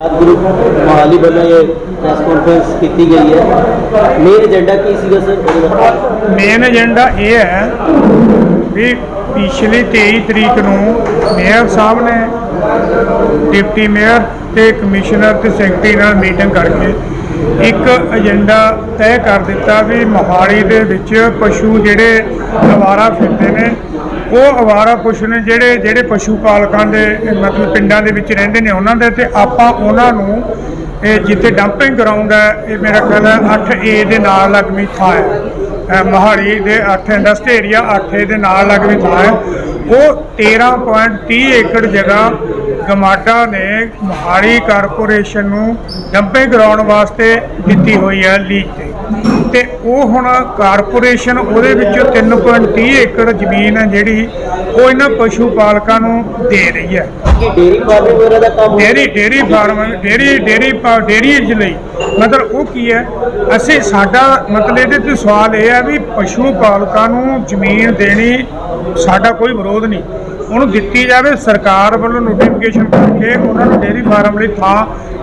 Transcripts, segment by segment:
Group Mohali वालों ये press conference की गई है। मेन एजेंडा की सीगा सर? मेन एजेंडा ये है भी पिछली 23 तरीक ਨੂੰ ਮੇਅਰ ਸਾਹਿਬ ਨੇ डिप्टी मेयर ਤੇ कमिश्नर ਤੇ सैकटरी ਨਾਲ मीटिंग करके एक एजेंडा तय कर दिता भी मोहाली ਦੇ ਵਿੱਚ पशु ਜਿਹੜੇ ਅਵਾਰਾ ਫਿਰਦੇ ਨੇ ਉਹ ਅਵਾਰਾ ਪਸ਼ੂ ਨੇ ਜਿਹੜੇ ਪਸ਼ੂ ਪਾਲਕਾਂ ਦੇ मतलब ਪਿੰਡਾਂ ਦੇ ਵਿੱਚ ਰਹਿੰਦੇ ਨੇ ਉਹਨਾਂ ਦੇ ਤੇ ਆਪਾਂ ਉਹਨਾਂ ਨੂੰ ਜਿੱਥੇ ਡੰਪਿੰਗ ਗਰਾਊਂਡ ਹੈ ਇਹ ਮੇਰਾ ਖਿਆਲ ਹੈ 8A ਦੇ ਨਾਲ ਲੱਗਵੀਂ ਥਾਂ ਹੈ मोहाली ਦੇ 8 इंडस्ट्री एरिया 8A ਦੇ ਨਾਲ ਲੱਗਵੀਂ ਥਾਂ ਹੈ ਉਹ 13.30 ਏਕੜ ਜਗ੍ਹਾ ਗਮਾਡਾ ਨੇ मोहाली कारपोरेशन ਨੂੰ ਡੰਪਿੰਗ ਗਰਾਊਂਡ ਵਾਸਤੇ ਦਿੱਤੀ ਹੋਈ ਹੈ ਲੀਜ਼ ਤੇ ਉਹ ਹੁਣ कारपोरेशन ਉਹਦੇ ਵਿੱਚੋਂ 3.30 ਏਕੜ ਜ਼ਮੀਨ ਹੈ ਜਿਹੜੀ ਉਹ ਇਹਨਾਂ ਪਸ਼ੂ ਪਾਲਕਾਂ ਨੂੰ ਦੇ ਰਹੀ ਹੈ डेयरी फार्मिंग वगैरह का काम डेयरी फार्म डेयरी ਲਈ मतलब ਉਹ ਕੀ ਹੈ ਅਸੀਂ ਸਾਡਾ मतलब ਇਹਦੇ ਤੇ ਸਵਾਲ ਇਹ ਹੈ ਵੀ ਪਸ਼ੂ ਪਾਲਕਾਂ ਨੂੰ ਜ਼ਮੀਨ ਦੇਣੀ ਸਾਡਾ ਕੋਈ ਵਿਰੋਧ ਨਹੀਂ ਉਹਨੂੰ ਦਿੱਤੀ ਜਾਵੇ ਸਰਕਾਰ ਵੱਲੋਂ ਨੋਟੀਫਿਕੇਸ਼ਨ ਕਰਕੇ ਉਹਨਾਂ ਨੂੰ ਡੇਅਰੀ ਫਾਰਮ ਲਈ ਥਾਂ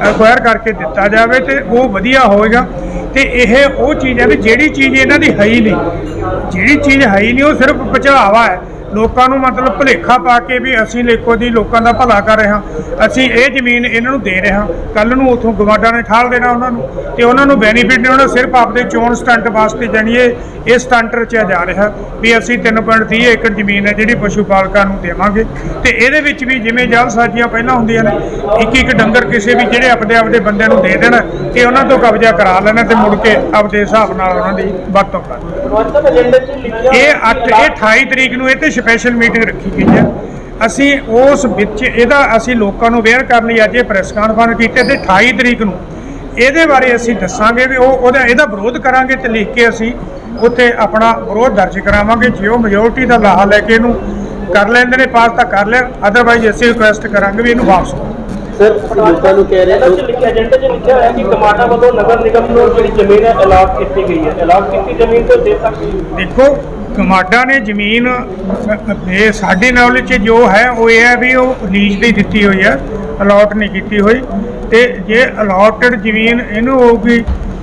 ਐਕਵਾਇਰ ਕਰਕੇ ਦਿੱਤਾ ਜਾਵੇ ਤੇ ਉਹ ਵਧੀਆ ਹੋਏਗਾ ਤੇ ਇਹ ਉਹ ਚੀਜ਼ ਹੈ ਵੀ ਜਿਹੜੀ ਚੀਜ਼ ਇਹਨਾਂ ਦੀ ਹੈ ਹੀ ਨਹੀਂ ਜਿਹੜੀ ਚੀਜ਼ ਹੈ ਹੀ ਨਹੀਂ ਉਹ ਸਿਰਫ ਪਚਾਵਾ ਹੈ ਲੋਕਾਂ ਨੂੰ मतलब ਭੁਲੇਖਾ ਪਾ ਕੇ ਵੀ ਅਸੀਂ ਲੇਖੋ ਦੀ ਲੋਕਾਂ ਦਾ ਭਲਾ ਕਰ ਰਹੇ ਹਾਂ ਅਸੀਂ ਇਹ ਜ਼ਮੀਨ ਇਹਨਾਂ ਨੂੰ ਦੇ ਰਹੇ ਹਾਂ ਕੱਲ ਨੂੰ ਉਥੋਂ ਗਵਾਡਾ ਨੇ ਠਾਲ ਦੇਣਾ ਉਹਨਾਂ ਨੂੰ ਤੇ ਉਹਨਾਂ ਨੂੰ ਬੈਨੀਫਿਟ ਨਹੀਂ ਹੋਣਾ ਸਿਰਫ ਆਪਦੇ ਚੋਣ ਸਟੰਟ ਵਾਸਤੇ ਜਾਣੀਏ ਇਹ ਸਟੰਟ ਰਚਿਆ ਜਾ ਰਿਹਾ ਵੀ ਅਸੀਂ 3.30 ਏਕੜ ਜ਼ਮੀਨ ਹੈ ਜਿਹੜੀ ਪਸ਼ੂ ਪਾਲਕਾਂ ਨੂੰ ਦੇਵਾਂਗੇ ਤੇ ਇਹਦੇ ਵਿੱਚ ਵੀ ਜਿਵੇਂ ਜਲਸਾਜੀਆਂ ਪਹਿਲਾਂ ਹੁੰਦੀਆਂ ਨੇ ਇੱਕ ਡੰਗਰ ਕਿਸੇ ਵੀ ਜਿਹੜੇ ਆਪਦੇ ਬੰਦਿਆਂ ਨੂੰ ਦੇ ਦੇਣ ਤੇ ਉਹਨਾਂ ਤੋਂ ਕਬਜ਼ਾ ਕਰਾ ਲੈਣਾ ਤੇ ਮੁੜ ਕੇ ਆਪਦੇ ਹਿਸਾਬ ਨਾਲ ਉਹਨਾਂ ਦੀ ਵਰਤੋਂ ਕਰਨੀ ਇਹ 28 ਤਰੀਕ ਨੂੰ ਇਹ ਤੇ स्पैशल मीटिंग रखी गई है असी उस विच इहदा असी लोगों को अवेयर करने अज प्रेस कॉन्फ्रेंस की 28 तरीक नूं इहदे बारे असी दसांगे भी इहदा विरोध करांगे ते लिख के असी उत्थे अपना विरोध दर्ज करावांगे जे वो मेजोरिटी का लाहा लैके इहनूं कर लैंदे ने पास तां कर लिया अदरवाइज असी रिक्वेस्ट करांगे भी इहनूं वापस सर लोगों को कह रहे हैं एजेंडे च लिखा है कि गमाडा वालों नगर निगम को जिहड़ी जमीन है अलॉट की गई है अलॉट की जमीन तो दे सकती देखो गमाडा ने जमीन साडी नॉलेज जो है वो ये है भी वो लीज दी दिती हुई है अलॉट नहीं की हुई तो जे अलॉटड जमीन इनू होगी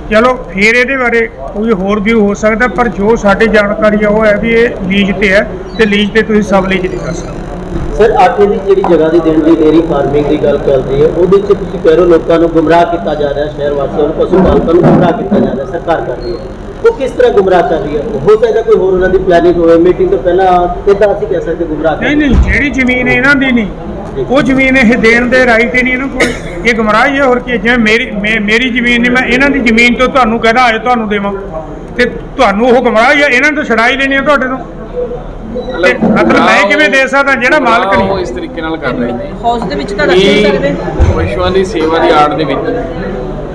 चलो फिर ये बारे कोई होर व्यू हो सकता पर जो साडी जानकारी है वो है भी ये लीज ते है तो लीज ते तुसीं सब लीज नहीं कर सकते सर आटे की जी जगह की देने की डेयरी फार्मिंग की गल चल रही है वो कह रहे हो लोगों को गुमराह किया जा रहा है शहर वासियों को पशु पालकों को गुमराह किया जा रहा है सरकार कर रही है वो किस तरह गुमराह कर रही है हो सकता कोई होर उन्होंने प्लानिंग हो मीटिंग तो पहला कितना असं कह सकते गुमराह नहीं जी जमीन इन्हों की नहीं वो जमीन ये देने के राइट ही नहीं इन्हों को ये गुमराह ही है और कि जिवें मेरी जमीन नहीं मैं इन्हों की जमीन तो तुहानूं कहदा आए तुहानूं देवां ते तुहानूं वो गुमराह ही है इन्हों तो छड़ा ही लेनी है तुहाडे तो मतलब मैं किवें दे सकदा ਜਿਹੜਾ ਮਾਲਕ ਨਹੀਂ ਉਹ ਇਸ ਤਰੀਕੇ ਨਾਲ ਕਰ ਰਹੇ ਨੇ ਹਾਊਸ ਦੇ ਵਿੱਚ ਤਾਂ ਰੱਖ ਨਹੀਂ ਸਕਦੇ ਪਸ਼ੂਆਂ ਦੀ ਸੇਵਾ ਦੀ ਆੜ ਦੇ ਵਿੱਚ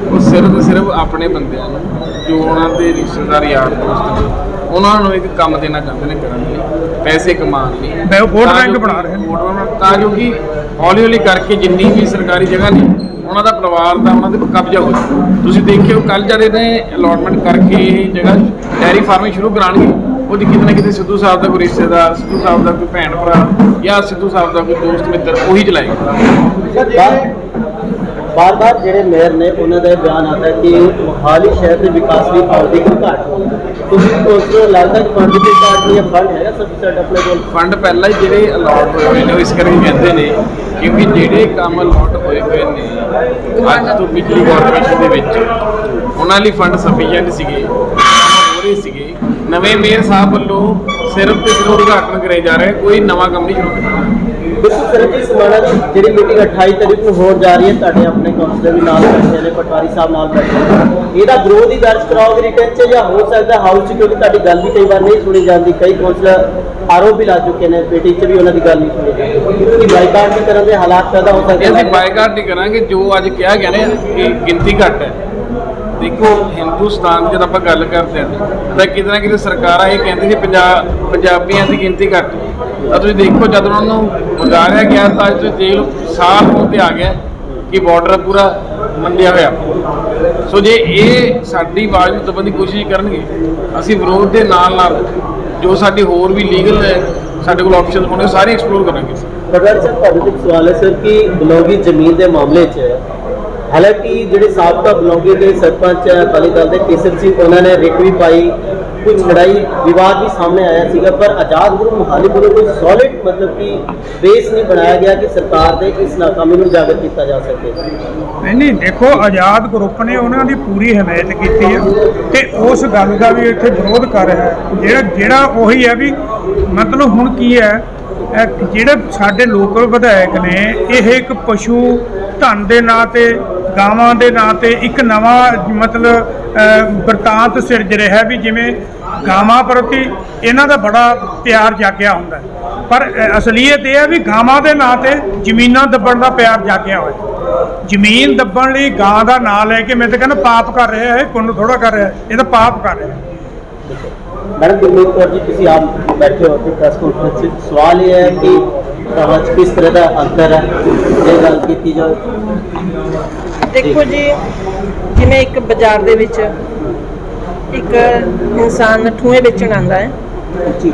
ਉਹ ਸਿਰਫ ਆਪਣੇ ਬੰਦਿਆਂ ਨੂੰ ਜੋ ਉਹਨਾਂ ਦੇ ਰਿਸ਼ਤੇਦਾਰ ਯਾਰ ਦੋਸਤ ਨੇ ਉਹਨਾਂ ਨੂੰ ਇੱਕ ਕੰਮ ਦੇਣਾ ਚਾਹੁੰਦੇ ਨੇ ਕਰਨ ਲਈ ਪੈਸੇ ਕਮਾਉਣ ਲਈ ਮੈਂ ਵੋਟ ਬੈਂਕ ਬਣਾ ਰਹੇ ਨੇ ਤਾਂ ਜੋ ਕਿ ਹੌਲੀ ਕਰਕੇ ਜਿੰਨੀ ਵੀ ਸਰਕਾਰੀ ਜਗ੍ਹਾ ਨੇ ਉਹਨਾਂ ਦਾ ਪਰਿਵਾਰ ਦਾ ਉਹਨਾਂ ਦੇ ਕਬਜ਼ਾ ਹੋ ਜਾਵੇ ਤੁਸੀਂ ਦੇਖਿਓ ਕੱਲ ਜਿਹੜੇ ਨੇ ਅਲਾਟਮੈਂਟ ਕਰਕੇ ਇਹ ਜਗ੍ਹਾ ਡੈਰੀ ਫਾਰਮਿੰਗ ਸ਼ੁਰੂ ਕਰਾਉਣਗੇ ਉਹਦੀ ਕਿਤੇ ਨਾ ਕਿਤੇ ਸਿੱਧੂ ਸਾਹਿਬ ਦਾ ਕੋਈ ਰਿਸ਼ਤੇਦਾਰ ਸਿੱਧੂ ਸਾਹਿਬ ਦਾ ਕੋਈ ਭੈਣ ਭਰਾ ਜਾਂ ਸਿੱਧੂ ਸਾਹਿਬ ਦਾ ਕੋਈ ਦੋਸਤ ਮਿੱਤਰ ਉਹੀ ਚਲਾਏਗਾ बार बार जो मेयर ने उन्होंने बयान आता है कि मोहाली शहर के विकास की फंड की कोई घाट तो लगता है फंड की घाट नहीं फंड है सफिशिएंट अपने को फंड पहला ही ਜਿਹੜੇ ਅਲਾਟ ਹੋਏ ਨੇ ਉਹ ਇਸ ਕਰਕੇ ਕਹਿੰਦੇ ਨੇ ਕਿਉਂਕਿ ਜਿਹੜੇ ਕੰਮ ਅਲਾਟ ਹੋਏ ਨੇ ਅੱਜ ਤੋਂ ਪਿਛਲੀ ਗਵਰਨਮੈਂਟ ਦੇ ਵਿੱਚ ਉਹਨਾਂ ਲਈ ਫੰਡ ਸਫੀਸ਼ੀਐਂਟ ਸੀਗੇ ਹੋ ਰਹੇ ਸੀਗੇ ਨਵੇਂ ਮੇਅਰ ਸਾਹਿਬ ਵੱਲੋਂ ਸਿਰਫ ਤੇ ਸਿਰਫ ਉਦਘਾਟਨ ਕਰੇ ਜਾ ਰਹੇ ਕੋਈ ਨਵਾਂ ਕੰਮ ਨਹੀਂ ਸ਼ੁਰੂ ਕੀਤਾ बिल्कुल सर जी समाना जी मीटिंग 28 तारीख को हो जा रही है तुहाडे अपने काउंसलर भी नाल बैठे ने पटवारी साहब नाल बैठे ਇਹਦਾ ਵਿਰੋਧ ਹੀ ਦਰਜ ਕਰਾਓਗੇ ਰਿਟਨ 'ਚ ਜਾਂ ਹੋ ਸਕਦਾ ਹਾਊਸ 'ਚ ਕਿਉਂਕਿ ਤੁਹਾਡੀ ਗੱਲ ਵੀ ਕਈ ਵਾਰ ਨਹੀਂ ਸੁਣੀ ਜਾਂਦੀ ਕਈ ਕਾਉਂਸਲਰ ਆਰੋਪ ਵੀ ਲਾ ਚੁੱਕੇ ਨੇ ਮੀਟਿੰਗ 'ਚ ਵੀ ਉਹਨਾਂ ਦੀ ਗੱਲ ਨਹੀਂ ਸੁਣੀ ਜਾਂਦੀ ਕਿਉਂਕਿ ਬਾਈਕਾਟ ਵੀ ਕਰਨ ਦੇ ਹਾਲਾਤ ਪੈਦਾ ਹੋ ਸਕਦੇ ਅਸੀਂ ਬਾਈਕਾਟ ਨਹੀਂ ਕਰਾਂਗੇ ਜੋ ਅੱਜ ਕਿਹਾ ਗਿਆ ਨੇ ਕਿ ਗਿਣਤੀ ਘੱਟ ਹੈ ਦੇਖੋ ਹਿੰਦੁਸਤਾਨ ਜਦ ਆਪਾਂ ਗੱਲ ਕਰਦੇ ਹਾਂ ਤਾਂ ਕਿਤੇ ਨਾ ਕਿਤੇ ਸਰਕਾਰਾਂ ਇਹ ਕਹਿੰਦੀ ਸੀ ਪੰਜਾਬੀਆਂ ਦੀ ਗਿਣਤੀ ਘੱਟ ਤਾਂ ਤੁਸੀਂ ਦੇਖੋ ਜਦ ਉਹਨਾਂ ਨੂੰ ਵਿਗਾੜਿਆ ਗਿਆ ਤਾਂ ਅੱਜ ਤੁਸੀਂ ਦੇਖ ਲਓ ਸਾਲ ਹੋਣ ਤੇ ਆ ਗਿਆ ਕਿ ਬਾਰਡਰ ਪੂਰਾ ਮੰਨਿਆ ਹੋਇਆ ਸੋ ਜੇ ਇਹ ਸਾਡੀ ਆਵਾਜ਼ ਨੂੰ ਦਬਾਉਣ ਦੀ ਕੋਸ਼ਿਸ਼ ਕਰਨਗੇ ਅਸੀਂ ਵਿਰੋਧ ਦੇ ਨਾਲ ਜੋ ਸਾਡੀ ਹੋਰ ਵੀ ਲੀਗਲ ਹੈ ਸਾਡੇ ਕੋਲ ਆਪਸ਼ਨ ਹੋਣੇ ਸਾਰੇ ਐਕਸਪਲੋਰ ਕਰਾਂਗੇ पटवारी साहब ਤੁਹਾਡੇ ਤੋਂ ਸਵਾਲ ਹੈ ਸਰ ਕਿ ਬਲੌਗੀ ਜ਼ਮੀਨ ਦੇ ਮਾਮਲੇ 'ਚ ਹਾਲਾਂਕਿ ਜਿਹੜੇ ਸਾਬਕਾ ਬਲੌਂਗੇ ਦੇ ਸਰਪੰਚ ਅਕਾਲੀ ਦਲ ਦੇ ਕੇਸਰ ਸਿੰਘ ਉਹਨਾਂ ਨੇ ਰਿਟ ਵੀ ਪਾਈ, ਕੁਝ ਲੜਾਈ ਵਿਵਾਦ ਵੀ ਸਾਹਮਣੇ ਆਇਆ ਸੀਗਾ, ਪਰ ਆਜ਼ਾਦ ਗਰੁੱਪ ਮੁਹਾਲੀ ਵੱਲੋਂ ਕੋਈ ਸੋਲਿਡ ਮਤਲਬ ਕਿ ਬੇਸ ਨਹੀਂ ਬਣਾਇਆ ਗਿਆ ਕਿ ਸਰਕਾਰ ਦੇ ਇਸ ਨਾਕਾਮੀ ਨੂੰ ਉਜਾਗਰ ਕੀਤਾ ਜਾ ਸਕੇ। ਨਹੀਂ ਦੇਖੋ, ਆਜ਼ਾਦ ਗਰੁੱਪ ਨੇ ਉਹਨਾਂ ਦੀ ਪੂਰੀ ਹਮਾਇਤ ਕੀਤੀ ਹੈ ਤੇ ਉਸ ਗੱਲ ਦਾ ਵੀ ਇੱਥੇ ਵਿਰੋਧ ਕਰ ਰਿਹਾ ਹੈ। ਜਿਹੜਾ ਉਹੀ ਹੈ ਵੀ ਮਤਲਬ ਹੁਣ ਕੀ ਹੈ, ਜਿਹੜੇ ਸਾਡੇ ਲੋਕਲ ਵਿਧਾਇਕ ਨੇ ਇਹ ਇੱਕ ਪਸ਼ੂ ਧਨ ਦੇ ਨਾਂ ਤੇ, ਗਾਵਾਂ ਦੇ ਨਾਂ ਤੇ ਇੱਕ ਨਵਾਂ ਮਤਲਬ ਵਰਤਾਂਤ ਸਿਰਜ ਰਿਹਾ ਵੀ ਜਿਵੇਂ ਗਾਵਾਂ ਪ੍ਰਤੀ ਇਹਨਾਂ ਦਾ ਬੜਾ ਪਿਆਰ ਜਾਗਿਆ ਹੁੰਦਾ, ਪਰ ਅਸਲੀਅਤ ਇਹ ਹੈ ਵੀ ਗਾਵਾਂ ਦੇ ਨਾਂ ਤੇ ਜ਼ਮੀਨਾਂ ਦੱਬਣ ਦਾ ਪਿਆਰ ਜਾਗਿਆ ਹੋਇਆ। ਜ਼ਮੀਨ ਦੱਬਣ ਲਈ ਗਾਂ ਦਾ ਨਾਂ ਲੈ ਕੇ ਮੈਂ ਤਾਂ ਕਹਿੰਦਾ ਪਾਪ ਕਰ ਰਿਹਾ ਹੈ, ਪੁੰਨ ਥੋੜਾ ਕਰ ਰਿਹਾ, ਇਹ ਤਾਂ ਪਾਪ ਕਰ ਰਿਹਾ। मैडम गुरमीत कौर जी, तुम आप बैठे हो प्रेस कॉन्फ्रेंस से, सवाल ये है कि किस तरह का अंतर है ये गल की जाए। देखो जी, जिमें एक बाजार दे विच एक इंसान ठूए बेचण आंदा है जी,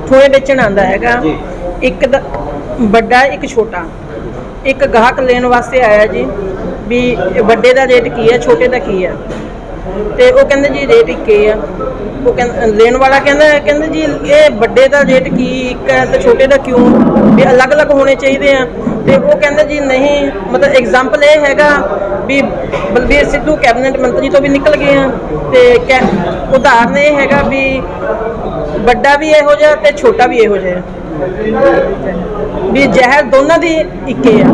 ठूए बेचण आंदा हैगा, जी। एक बड़ा एक छोटा, एक गाहक लेने वास्ते आया जी भी बड़े का रेट की है, छोटे का की है, तो वो कहते जी रेट एक ही है। वो लेन वाला कहते जी ये बड़े का रेट की एक है तो छोटे का क्यों, भी अलग अलग होने चाहिए हैं। तो वो कहते जी नहीं, मतलब एग्जाम्पल ये हैगा भी बलबीर सिद्धू कैबिनेट मंत्री तो भी निकल गए हैं, तो उदाहरण ये हैगा भी बड़ा भी यहो जिहा ते छोटा भी यहो जिहा, भी जहर दोनों की एक ही है,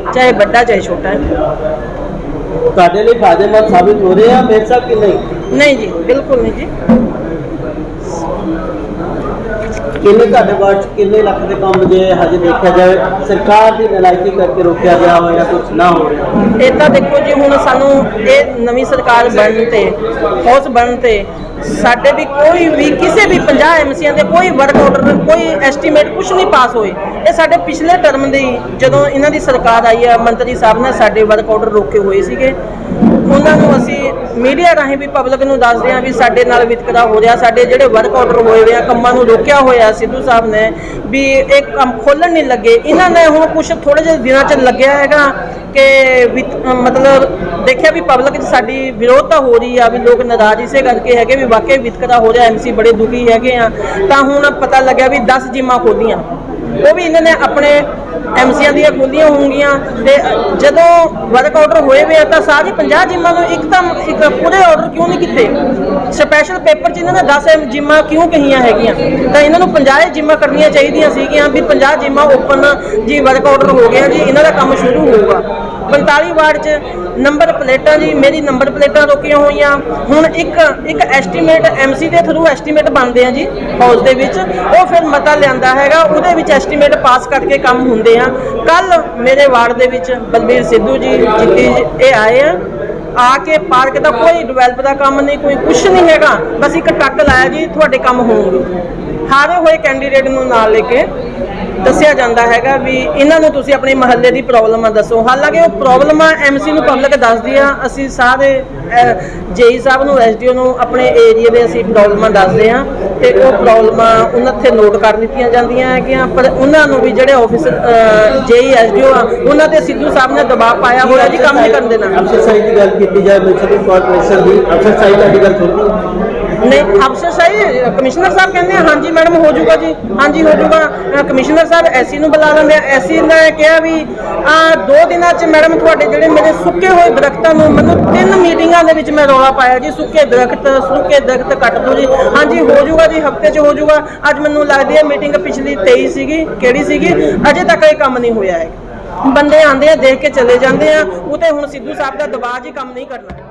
चाहे बड़ा चाहे छोटा है। ਤੁਹਾਡੇ ਲਈ ਫਾਇਦੇਮੰਦ ਸਾਬਿਤ ਹੋ ਰਹੇ ਆ ਮੇਰੇ ਸਾਹਿਬ ਕਿ नहीं जी, बिल्कुल नहीं जी। ਕਿੰਨੇ ਤੁਹਾਡੇ ਵਾਰਡ 'ਚ ਕਿੰਨੇ ਲੱਖ ਦੇ ਕੰਮ ਜੇ ਹਜੇ ਦੇਖਿਆ ਜਾਵੇ ਸਰਕਾਰ ਦੀ ਨਲਾਇਕੀ ਕਰਕੇ ਰੋਕਿਆ ਗਿਆ ਹੋਇਆ ਕੁਝ ਨਾ ਹੋ ਰਿਹਾ? ਇਹ ਤਾਂ ਦੇਖੋ ਜੀ, ਹੁਣ ਸਾਨੂੰ ਇਹ ਨਵੀਂ ਸਰਕਾਰ ਬਣਨ ਤੇ, ਹਾਊਸ ਬਣਨ ਤੇ ਸਾਡੇ ਵੀ ਕੋਈ ਵੀ ਕਿਸੇ ਵੀ 50 ਐਮਸੀਆਂ ਦੇ ਕੋਈ ਵਰਕ ਆਰਡਰ, ਕੋਈ ਐਸਟੀਮੇਟ ਕੁਝ ਨਹੀਂ ਪਾਸ ਹੋਏ। ਇਹ ਸਾਡੇ ਪਿਛਲੇ ਟਰਮ ਦੇ ਜਦੋਂ ਇਹਨਾਂ ਦੀ ਸਰਕਾਰ ਆਈ ਹੈ, ਮੰਤਰੀ ਸਾਹਿਬ ਨੇ ਸਾਡੇ ਵਰਕ ਆਰਡਰ ਰੋਕੇ ਹੋਏ ਸੀਗੇ। ਉਹਨਾਂ ਨੂੰ ਅਸੀਂ ਮੀਡੀਆ ਰਾਹੀਂ ਵੀ ਪਬਲਿਕ ਨੂੰ ਦੱਸਦੇ ਹਾਂ ਵੀ ਸਾਡੇ ਨਾਲ ਵਿਤਕਰਾ ਹੋ ਰਿਹਾ, ਸਾਡੇ ਜਿਹੜੇ ਵਰਕ ਆਰਡਰ ਹੋਏ ਹੋਏ ਆ ਕੰਮਾਂ ਨੂੰ ਰੋਕਿਆ ਹੋਇਆ ਸਿੱਧੂ ਸਾਹਿਬ ਨੇ ਵੀ ਇਹ ਕੰਮ ਖੋਲ੍ਹਣ ਨਹੀਂ ਲੱਗੇ। ਇਹਨਾਂ ਨੇ ਹੁਣ ਕੁਝ ਥੋੜ੍ਹੇ ਜਿਹੇ ਦਿਨਾਂ 'ਚ ਲੱਗਿਆ ਹੈਗਾ ਕਿ ਮਤਲਬ ਦੇਖਿਆ ਵੀ ਪਬਲਿਕ 'ਚ ਸਾਡੀ ਵਿਰੋਧਤਾ ਹੋ ਰਹੀ ਆ, ਵੀ ਲੋਕ ਨਾਰਾਜ਼ ਇਸੇ ਕਰਕੇ ਹੈਗੇ ਵੀ ਵਾਕਈ ਵਿਤਕਰਾ ਹੋ ਰਿਹਾ, ਐਮਸੀ ਬੜੇ ਦੁਖੀ ਹੈਗੇ ਆ। ਤਾਂ ਹੁਣ ਪਤਾ ਲੱਗਿਆ ਵੀ 10 ਜਿੰਮਾਂ ਖੋਲ੍ਹੀਆਂ, ਉਹ ਵੀ ਇਹਨਾਂ ਨੇ ਆਪਣੇ ਐਮਸੀਆਂ ਦੀਆਂ ਖੋਲ੍ਹੀਆਂ ਹੋਣਗੀਆਂ। ਤੇ ਜਦੋਂ ਵਰਕ ਆਰਡਰ ਹੋਏ ਵੇ ਤਾਂ ਸਾਰੀ 50 ਜਿੰਮਾਂ ਨੂੰ ਇੱਕ ਪੂਰੇ ਆਰਡਰ ਕਿਉਂ ਨਹੀਂ ਕੀਤੇ? ਸਪੈਸ਼ਲ ਪੇਪਰ 'ਚ ਇਹਨਾਂ ਨੇ 10 ਜਿੰਮਾਂ ਕਿਉਂ ਕਹੀਆਂ ਹੈਗੀਆਂ? ਤਾਂ ਇਹਨਾਂ ਨੂੰ 50 ਜਿੰਮਾਂ ਕਰਨੀਆਂ ਚਾਹੀਦੀਆਂ ਸੀਗੀਆਂ ਵੀ 50 ਜਿੰਮਾਂ ਓਪਨ ਜੀ ਵਰਕ ਆਰਡਰ ਹੋ ਗਿਆ ਜੀ, ਇਹਨਾਂ ਦਾ ਕੰਮ ਸ਼ੁਰੂ ਹੋਊਗਾ। 45 ਵਾਰਡ 'ਚ ਨੰਬਰ ਪਲੇਟਾਂ ਜੀ, ਮੇਰੀ ਨੰਬਰ ਪਲੇਟਾਂ ਰੋਕੀਆਂ ਹੋਈਆਂ। ਹੁਣ ਇੱਕ ਐਸਟੀਮੇਟ ਐਮਸੀ ਦੇ ਥਰੂ ਐਸਟੀਮੇਟ ਬਣਦੇ ਆ ਜੀ ਹਾਊਸ ਦੇ ਵਿੱਚ, ਉਹ ਫਿਰ ਮਤਾ ਲਿਆਂਦਾ ਹੈਗਾ, ਉਹਦੇ ਵਿੱਚ ਐਸਟੀਮੇਟ ਪਾਸ ਕਰਕੇ ਕੰਮ ਹੁੰਦੇ ਆ। ਕੱਲ ਮੇਰੇ ਵਾਰਡ ਦੇ ਵਿੱਚ ਬਲਬੀਰ ਸਿੱਧੂ ਜੀ, ਜਿੱਤੀ ਇਹ ਆਏ ਆ ਕੇ ਪਾਰਕ ਦਾ ਕੋਈ ਡਿਵੈਲਪ ਦਾ ਕੰਮ ਨਹੀਂ, ਕੋਈ ਕੁਛ ਨਹੀਂ ਹੈਗਾ, ਬਸ ਇੱਕ ਟੱਕ ਲਾਇਆ ਜੀ ਤੁਹਾਡੇ ਕੰਮ ਹੋਣਗੇ। ਹਾਰੇ ਹੋਏ ਕੈਂਡੀਡੇਟ ਨੂੰ ਨਾਲ ਲੈ ਕੇ ਦੱਸਿਆ ਜਾਂਦਾ ਹੈਗਾ ਵੀ ਇਹਨਾਂ ਨੂੰ ਤੁਸੀਂ ਆਪਣੇ ਮਹੱਲੇ ਦੀ ਪ੍ਰੋਬਲਮਾਂ ਦੱਸੋ। ਹਾਲਾਂਕਿ ਉਹ ਪ੍ਰੋਬਲਮਾਂ ਐਮਸੀ ਨੂੰ ਪਬਲਿਕ ਦੱਸਦੀ ਆ, ਅਸੀਂ ਸਾਰੇ ਜੇਈ ਸਾਹਿਬ ਨੂੰ, ਐਸਡੀਓ ਨੂੰ ਆਪਣੇ ਏਰੀਆ ਦੇ ਅਸੀਂ ਪ੍ਰੋਬਲਮਾਂ ਦੱਸਦੇ ਆ ਤੇ ਉਹ ਪ੍ਰੋਬਲਮਾਂ ਉਹਨਾਂ ਉੱਥੇ ਨੋਟ ਕਰ ਲਿੱਤੀਆਂ ਜਾਂਦੀਆਂ ਹੈਗੀਆਂ। ਪਰ ਉਹਨਾਂ ਨੂੰ ਵੀ ਜਿਹੜੇ ਆਫਿਸਰ ਜੇਈ ਐਸਡੀਓ ਆ ਉਹਨਾਂ ਤੇ ਸਿੱਧੂ ਸਾਹਿਬ ਨੇ ਦਬਾਅ ਪਾਇਆ ਹੋਇਆ ਜੀ ਕੰਮ ਨਹੀਂ ਕਰਨ ਦੇਣਾ। ਅਫਸਰਸ਼ਾਹੀ ਦੀ ਗੱਲ ਕੀਤੀ ਜਾਏ ਮਿਊਨਿਸਪਲ ਕਾਰਪੋਰੇਸ਼ਨ ਦੀ, ਅਫਸਰਸ਼ਾਹੀ ਤੁਹਾਡੀ ਗੱਲ ਸੁਣਦੀ नहीं, अफसरशाही कमिश्नर साहब कहते हैं हाँ जी मैडम हो जाऊगा जी, हाँ जी हो जाऊगा। कमिश्नर साहब एसी ਨੂੰ ਬੁਲਾ ਲੈਂਦੇ ਆ, एसी ने ਕਿਹਾ ਵੀ 2 ਦਿਨਾਂ 'ਚ ਮੈਡਮ ਤੁਹਾਡੇ ਜਿਹੜੇ ਮੇਰੇ ਸੁੱਕੇ ਹੋਏ ਦਰਖਤਾਂ ਨੂੰ, ਮੈਨੂੰ 3 ਮੀਟਿੰਗਾਂ ਦੇ ਵਿੱਚ ਮੈਂ ਰੌਲਾ ਪਾਇਆ ਜੀ ਸੁੱਕੇ ਦਰਖਤ ਕੱਟ ਦਿਓ ਜੀ, ਹਾਂ ਜੀ ਹੋ ਜਾਊਗਾ ਜੀ, ਹਫਤੇ 'ਚ ਹੋ ਜਾਊਗਾ। ਅੱਜ ਮੈਨੂੰ ਲੱਗਦੀ ਹੈ ਮੀਟਿੰਗ ਪਿਛਲੀ 23 ਸੀਗੀ, ਕਿਹੜੀ ਸੀਗੀ, ਅਜੇ ਤੱਕ ਇਹ ਕੰਮ ਨਹੀਂ ਹੋਇਆ ਹੈ। ਬੰਦੇ ਆਉਂਦੇ ਆ, ਦੇਖ ਕੇ ਚਲੇ ਜਾਂਦੇ ਆ, ਉਹ ਤੇ ਹੁਣ ਸਿੱਧੂ ਸਾਹਿਬ ਦਾ ਦਬਾਅ ਜੀ ਕੰਮ ਨਹੀਂ ਕਰਨਾ।